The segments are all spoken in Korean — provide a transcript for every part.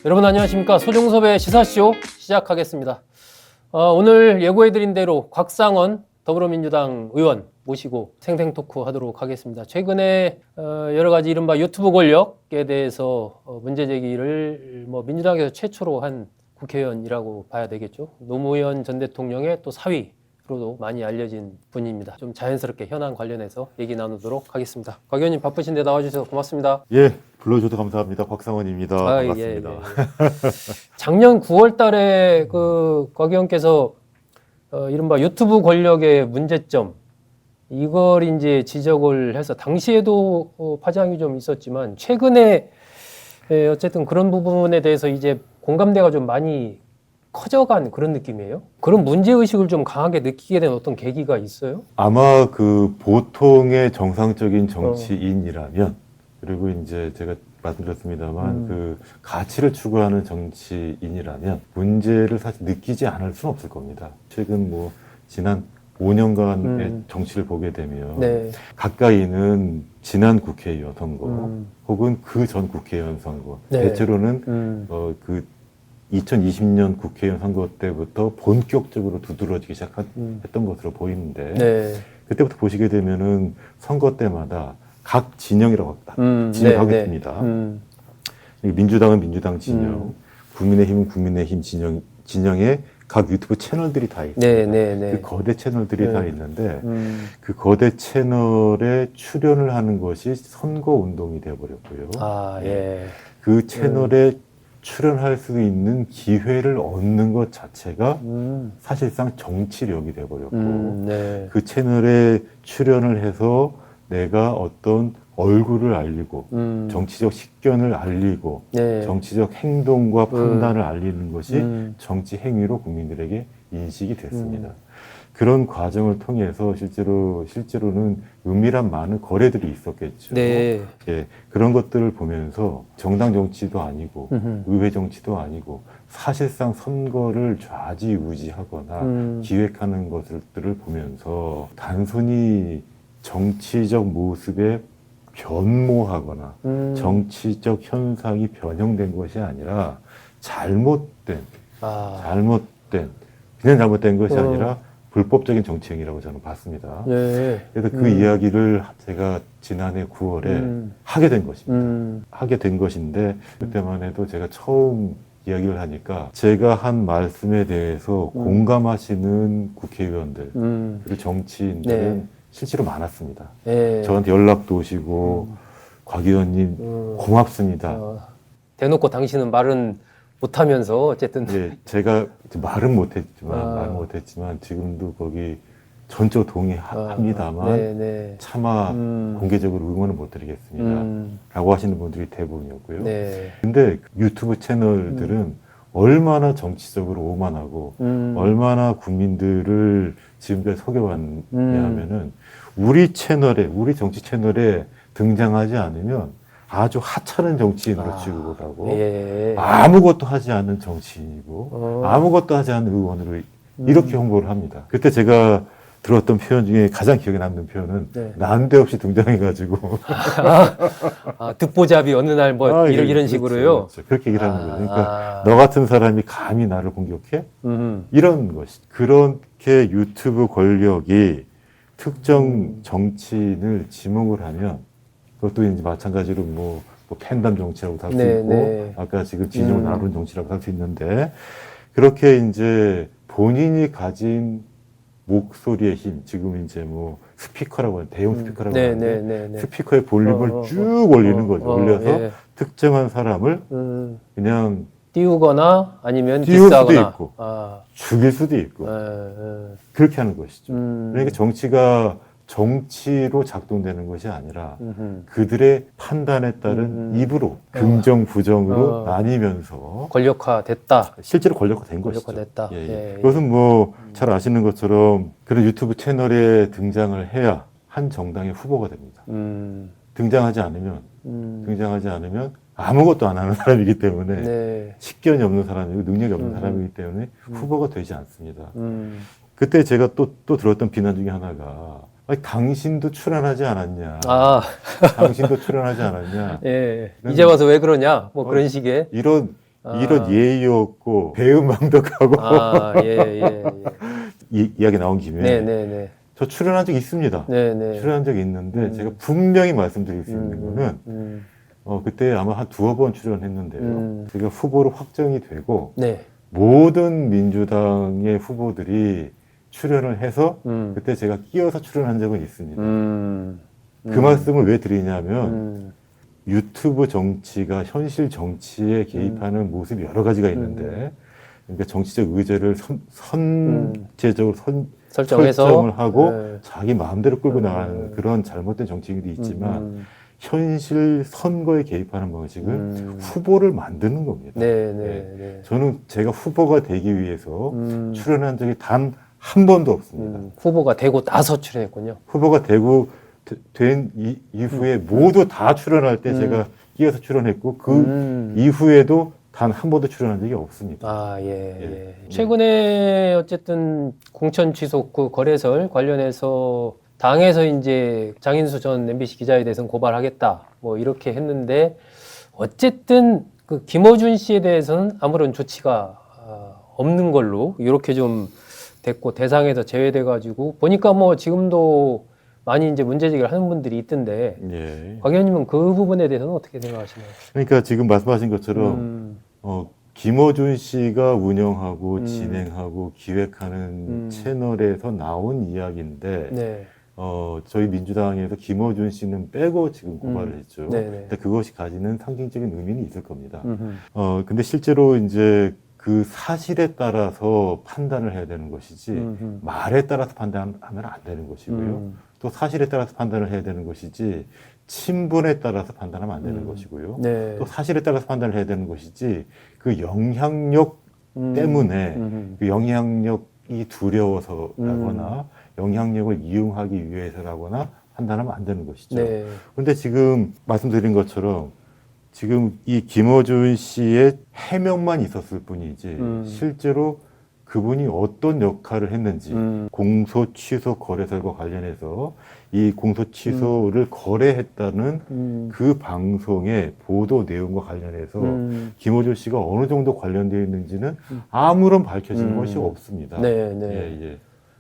여러분 안녕하십니까. 소종섭의 시사쇼 시작하겠습니다. 오늘 예고해드린 대로 곽상원 더불어민주당 의원 모시고 생생토크 하도록 하겠습니다. 최근에 여러 가지 이른바 유튜브 권력에 대해서 문제 제기를 민주당에서 최초로 한 국회의원이라고 봐야 되겠죠. 노무현 전 대통령의 또 사위로도 많이 알려진 분입니다. 좀 자연스럽게 현안 관련해서 얘기 나누도록 하겠습니다. 곽 의원님 바쁘신데 나와주셔서 고맙습니다. 예, 불러주셔서 감사합니다. 곽상원입니다. 반갑습니다. 예. 작년 9월 달에 곽 의원께서 이른바 유튜브 권력의 문제점 이걸 이제 지적을 해서 당시에도 파장이 좀 있었지만 최근에 어쨌든 그런 부분에 대해서 이제 공감대가 좀 많이 커져간 그런 느낌이에요. 그런 문제의식을 좀 강하게 느끼게 된 어떤 계기가 있어요? 아마 그 보통의 정상적인 정치인이라면, 그리고 이제 제가 말씀드렸습니다만 그 가치를 추구하는 정치인이라면 문제를 사실 느끼지 않을 수는 없을 겁니다. 최근 지난 5년간의 정치를 보게 되면 네. 가까이는 지난 국회의원 선거 혹은 그 전 국회의원 선거, 네. 대체로는 그 2020년 국회의원 선거 때부터 본격적으로 두드러지기 시작했던 것으로 보이는데, 네. 그때부터 보시게 되면은 선거 때마다 각 진영이라고 진영하겠습니다. 민주당은 민주당 진영, 국민의힘은 국민의힘 진영에 각 유튜브 채널들이 다 있습니다. 네. 그 거대 채널들이 다 있는데 그 거대 채널에 출연을 하는 것이 선거 운동이 되어버렸고요. 그 채널에 출연할 수 있는 기회를 얻는 것 자체가 사실상 정치력이 되어버렸고, 그 채널에 출연을 해서 내가 어떤 얼굴을 알리고 정치적 식견을 알리고 정치적 행동과 판단을 알리는 것이 정치 행위로 국민들에게 인식이 됐습니다. 그런 과정을 통해서 실제로는 은밀한 많은 거래들이 있었겠죠. 네. 예, 그런 것들을 보면서 정당 정치도 아니고 의회 정치도 아니고 사실상 선거를 좌지우지하거나 기획하는 것들을 보면서 단순히 정치적 모습에 변모하거나 정치적 현상이 변형된 것이 아니라 잘못된 그냥 잘못된 것이 아니라 불법적인 정치행위라고 저는 봤습니다. 네. 그래서 그 이야기를 제가 지난해 9월에 하게 된 것입니다. 하게 된 것인데, 그때만 해도 제가 처음 이야기를 하니까 제가 한 말씀에 대해서 공감하시는 국회의원들 그리고 정치인들은 실제로 많았습니다. 저한테 연락도 오시고 곽 의원님 고맙습니다. 대놓고 당신은 말은 못하면서 어쨌든 제가 말은 못했지만 지금도 거기 전적 동의합니다만 차마 공개적으로 응원을 못 드리겠습니다 라고 하시는 분들이 대부분이었고요. 근데 유튜브 채널들은 얼마나 정치적으로 오만하고 얼마나 국민들을 지금까지 속여왔냐 하면은 우리 정치 채널에 등장하지 않으면 아주 하찮은 정치인으로 취급을 하고 아무것도 하지 않는 정치인이고 아무것도 하지 않는 의원으로 이렇게 홍보를 합니다. 그때 제가 들었던 표현 중에 가장 기억에 남는 표현은 난데없이 등장해가지고 듣보잡이 어느 날 이런 식으로요. 그렇죠. 그렇게 얘기를 하는 거죠. 그러니까 너 같은 사람이 감히 나를 공격해? 이런 것이. 그렇게 유튜브 권력이 특정 정치인을 지목을 하면 그것도 이제 마찬가지로 팬덤 정치라고 할 수 있고 아까 지금 진영 나눈 정치라고 할 수 있는데, 그렇게 이제 본인이 가진 목소리의 힘, 지금 이제 스피커라고 하는 대형 스피커라고 하는데 스피커의 볼륨을 쭉 올리는 거죠. 올려서 특정한 사람을 그냥 띄우거나 아니면 띄울 수도 디스하거나 있고 죽일 수도 있고 그렇게 하는 것이죠. 그러니까 정치가 정치로 작동되는 것이 아니라 그들의 판단에 따른 입으로 긍정 부정으로 나뉘면서 권력화됐다. 실제로 권력화된 것이죠. 권력화됐다. 그것은 잘 아시는 것처럼 그런 유튜브 채널에 등장을 해야 한 정당의 후보가 됩니다. 등장하지 않으면 아무것도 안 하는 사람이기 때문에 식견이 없는 사람이고 능력이 없는 사람이기 때문에 후보가 되지 않습니다. 그때 제가 또 들었던 비난 중에 하나가 아니, 당신도 출연하지 않았냐. 당신도 출연하지 않았냐. 이제 와서 왜 그러냐. 그런 식의. 이런 이런 예의 없고 배은망덕하고 예. 이야기 나온 김에 네네네. 저 출연한 적 있습니다. 네네. 출연한 적이 있는데 제가 분명히 말씀드릴 수 있는 거는 그때 아마 한 2번 출연했는데요. 제가 후보로 확정이 되고 네. 모든 민주당의 후보들이 출연을 해서 그때 제가 끼어서 출연한 적은 있습니다. 그 말씀을 왜 드리냐면 유튜브 정치가 현실 정치에 개입하는 모습이 여러 가지가 있는데 그러니까 정치적 의제를 선제적으로 설정을 하고 네. 자기 마음대로 끌고 나가는 그런 잘못된 정치인들이 있지만 현실 선거에 개입하는 방식은 후보를 만드는 겁니다. 네. 저는 제가 후보가 되기 위해서 출연한 적이 단 한 번도 없습니다. 후보가 되고 나서 출연했군요. 후보가 되고 된 이후에 모두 다 출연할 때 제가 끼어서 출연했고 그 이후에도 단 한 번도 출연한 적이 없습니다. 예. 최근에 어쨌든 공천 취소 그 거래설 관련해서 당에서 이제 장인수 전 MBC 기자에 대해서는 고발하겠다 뭐 이렇게 했는데 어쨌든 그 김어준 씨에 대해서는 아무런 조치가 없는 걸로 이렇게 좀 됐고 대상에서 제외돼 가지고 보니까 뭐 지금도 많이 이제 문제제기를 하는 분들이 있던데 곽 의원님은 그 부분에 대해서는 어떻게 생각하시나요? 그러니까 지금 말씀하신 것처럼 김어준 씨가 운영하고 진행하고 기획하는 채널에서 나온 이야기인데 저희 민주당에서 김어준 씨는 빼고 지금 고발을 했죠. 근데 그것이 가지는 상징적인 의미는 있을 겁니다. 근데 실제로 이제 그 사실에 따라서 판단을 해야 되는 것이지 말에 따라서 판단하면 안 되는 것이고요. 또 사실에 따라서 판단을 해야 되는 것이지 친분에 따라서 판단하면 안 되는 것이고요. 또 사실에 따라서 판단을 해야 되는 것이지 그 영향력 때문에 그 영향력이 두려워서라거나 영향력을 이용하기 위해서라거나 판단하면 안 되는 것이죠. 그런데 지금 말씀드린 것처럼 지금 이 김어준 씨의 해명만 있었을 뿐이지 실제로 그분이 어떤 역할을 했는지 공소 취소 거래설과 관련해서 이 공소 취소를 거래했다는 그 방송의 보도 내용과 관련해서 김어준 씨가 어느 정도 관련되어 있는지는 아무런 밝혀진 것이 없습니다.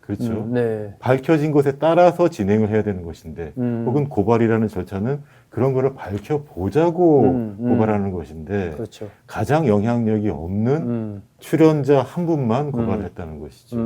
그렇죠. 밝혀진 것에 따라서 진행을 해야 되는 것인데 혹은 고발이라는 절차는 그런 거를 밝혀보자고 고발하는 것인데 그렇죠. 가장 영향력이 없는 출연자 한 분만 고발을 했다는 것이죠.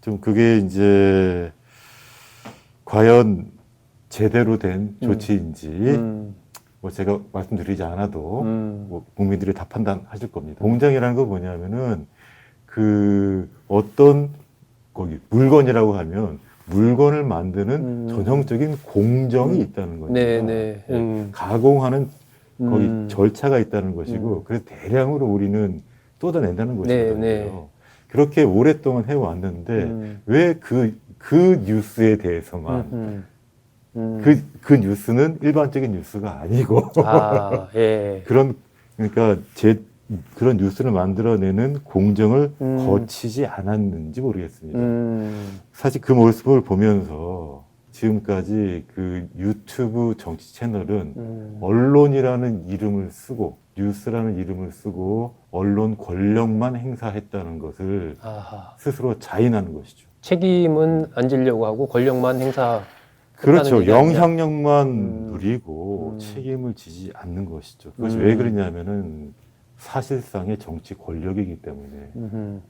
좀 그게 이제 과연 제대로 된 조치인지 뭐 제가 말씀드리지 않아도 뭐 국민들이 다 판단하실 겁니다. 공정이라는 거 뭐냐면은 그 어떤 거기 물건이라고 하면 물건을 만드는 전형적인 공정이 있다는 겁니다. 가공하는 거기 절차가 있다는 것이고 그래서 대량으로 우리는 쏟아낸다는 것이거든요. 그렇게 오랫동안 해왔는데 왜 그 뉴스에 대해서만 그 뉴스는 일반적인 뉴스가 아니고 그러니까 그런 뉴스를 만들어내는 공정을 거치지 않았는지 모르겠습니다. 사실 그 모습을 보면서 지금까지 그 유튜브 정치 채널은 언론이라는 이름을 쓰고 뉴스라는 이름을 쓰고 언론 권력만 행사했다는 것을 스스로 자인하는 것이죠. 책임은 안 지려고 하고 권력만 행사. 그렇죠. 영향력만 누리고 책임을 지지 않는 것이죠. 그것이 왜 그러냐면은 사실상의 정치 권력이기 때문에.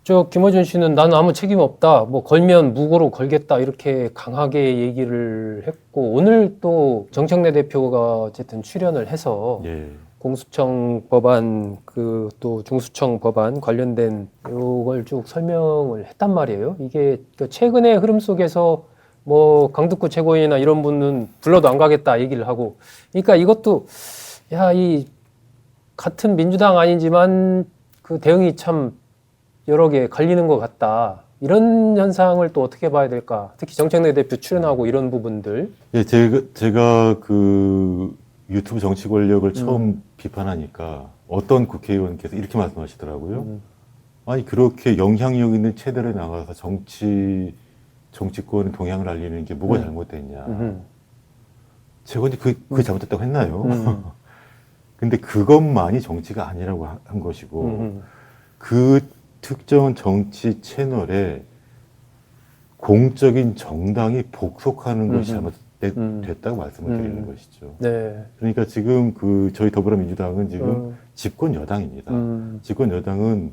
저 김어준 씨는 나는 아무 책임 없다. 뭐 걸면 무고로 걸겠다. 이렇게 강하게 얘기를 했고 오늘 또 정청래 대표가 어쨌든 출연을 해서 공수처 법안 또 중수청 법안 관련된 이걸 쭉 설명을 했단 말이에요. 이게 최근의 흐름 속에서 뭐 강두구 최고위나 이런 분은 불러도 안 가겠다 얘기를 하고 그러니까 이것도 이 같은 민주당 아니지만 그 대응이 참 여러 개 갈리는 것 같다. 이런 현상을 또 어떻게 봐야 될까? 특히 정청래 대표 출연하고 이런 부분들. 제가 그 유튜브 정치 권력을 처음 비판하니까 어떤 국회의원께서 이렇게 말씀하시더라고요. 아니 그렇게 영향력 있는 채널에 나가서 정치권의 동향을 알리는 게 뭐가 잘못됐냐. 제가 언제 그게 잘못됐다고 했나요? 근데 그것만이 정치가 아니라고 한 것이고 그 특정 정치 채널에 공적인 정당이 복속하는 것이 잘못됐다고 말씀을 드리는 것이죠. 네. 그러니까 지금 저희 더불어민주당은 지금 집권 여당입니다. 집권 여당은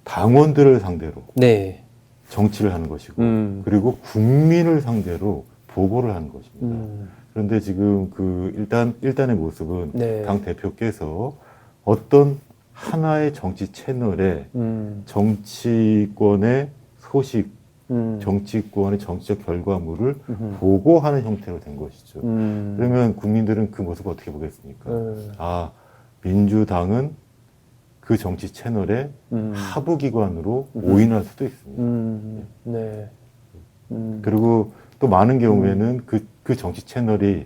당원들을 상대로 네. 정치를 하는 것이고 그리고 국민을 상대로 보고를 하는 것입니다. 그런데 지금 일단의 모습은 네. 당 대표께서 어떤 하나의 정치 채널에 정치권의 소식, 정치권의 정치적 결과물을 보고하는 형태로 된 것이죠. 그러면 국민들은 그 모습을 어떻게 보겠습니까? 아, 민주당은 그 정치 채널의 하부기관으로 오인할 수도 있습니다. 네. 그리고 또 많은 경우에는 그 정치 채널이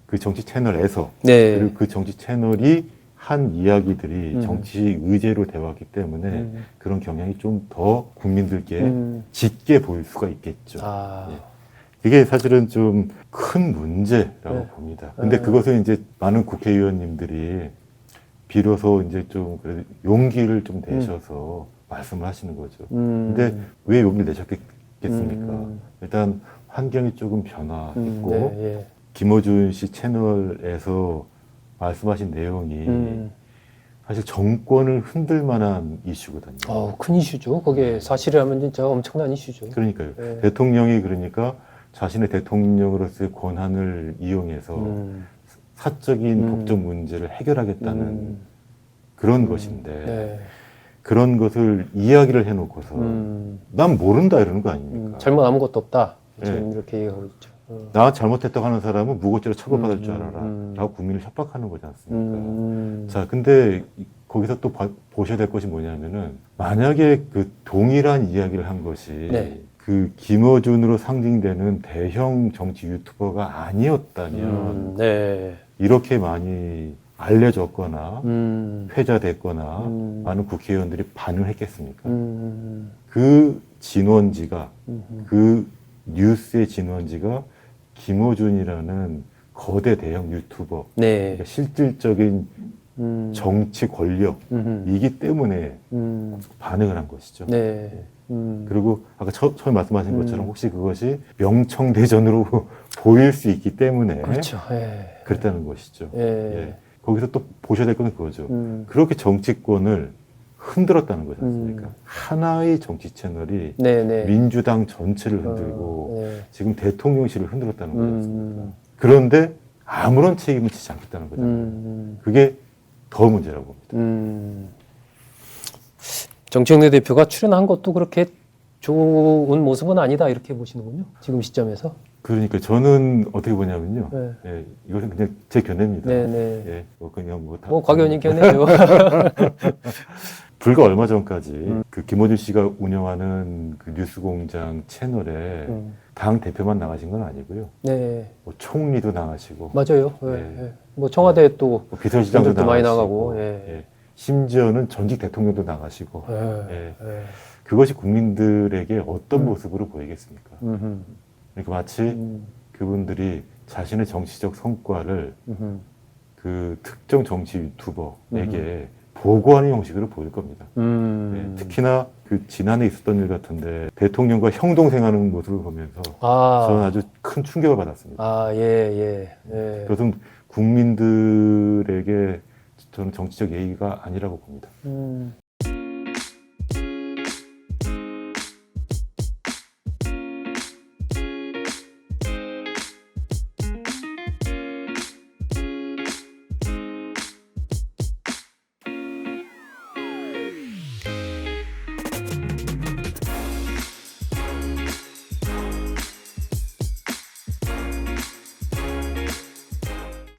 그 정치 채널에서 네. 그리고 그 정치 채널이 한 이야기들이 정치 의제로 되어왔기 때문에 그런 경향이 좀 더 국민들께 짙게 보일 수가 있겠죠. 아. 예. 이게 사실은 좀 큰 문제라고 네. 봅니다. 근데 그것은 이제 많은 국회의원님들이 비로소 이제 좀 그래도 용기를 좀 내셔서 말씀을 하시는 거죠. 근데 왜 용기를 내셨겠습니까? 일단 환경이 조금 변화했고 네, 예. 김어준 씨 채널에서 말씀하신 내용이 사실 정권을 흔들 만한 이슈거든요. 큰 이슈죠. 그게 사실이라면 진짜 엄청난 이슈죠. 그러니까요. 네. 대통령이 그러니까 자신의 대통령으로서의 권한을 이용해서 사적인 법적 문제를 해결하겠다는 그런 것인데 네. 그런 것을 이야기를 해놓고서 난 모른다 이러는 거 아닙니까? 잘못 아무것도 없다. 지금 네. 이렇게 얘기하고 있죠. 나 잘못했다고 하는 사람은 무고죄로 처벌받을 줄 알아라 라고 국민을 협박하는 거지 않습니까? 자, 근데 거기서 또 보셔야 될 것이 뭐냐면은 만약에 그 동일한 이야기를 한 것이 네. 그 김어준으로 상징되는 대형 정치 유튜버가 아니었다면 네. 이렇게 많이 알려졌거나 회자됐거나 많은 국회의원들이 반응을 했겠습니까? 그 진원지가 그 뉴스의 진원지가 김어준이라는 거대 대형 유튜버 네. 그러니까 실질적인 정치 권력이기 때문에 반응을 한 것이죠. 네. 그리고 아까 처음에 말씀하신 것처럼 혹시 그것이 명청대전으로 보일 수 있기 때문에 그렇죠. 예. 그랬다는 것이죠. 예. 예. 거기서 또 보셔야 될 건 그거죠. 그렇게 정치권을 흔들었다는 거지 않습니까? 하나의 정치 채널이 네네. 민주당 전체를 흔들고 네. 지금 대통령실을 흔들었다는 거지 않습니까? 그런데 아무런 책임을 지지 않겠다는 거잖아요. 그게 더 문제라고 봅니다. 정청래 대표가 출연한 것도 그렇게 좋은 모습은 아니다 이렇게 보시는군요. 지금 시점에서. 그러니까 저는 어떻게 보냐면요. 네. 예, 이것은 그냥 제 견해입니다. 네네. 예, 그냥 과견이 견해죠. 불과 얼마 전까지 그 김어준 씨가 운영하는 그 뉴스공장 채널에 당 대표만 나가신 건 아니고요. 네. 뭐 총리도 나가시고, 맞아요. 예. 네. 예. 뭐 청와대 또 뭐 비서실장도 분들도 많이 나가시고, 나가고. 예. 예. 심지어는 전직 대통령도 나가시고, 예. 예. 예. 그것이 국민들에게 어떤 모습으로 보이겠습니까? 그러니까 마치 그분들이 자신의 정치적 성과를 그 특정 정치 유튜버에게 보고하는 형식으로 보일 겁니다. 네, 특히나 그 지난해 있었던 일 같은데 대통령과 형 동생하는 모습을 보면서 저는 아주 큰 충격을 받았습니다. 아, 예. 그것은 국민들에게 저는 정치적 예의가 아니라고 봅니다.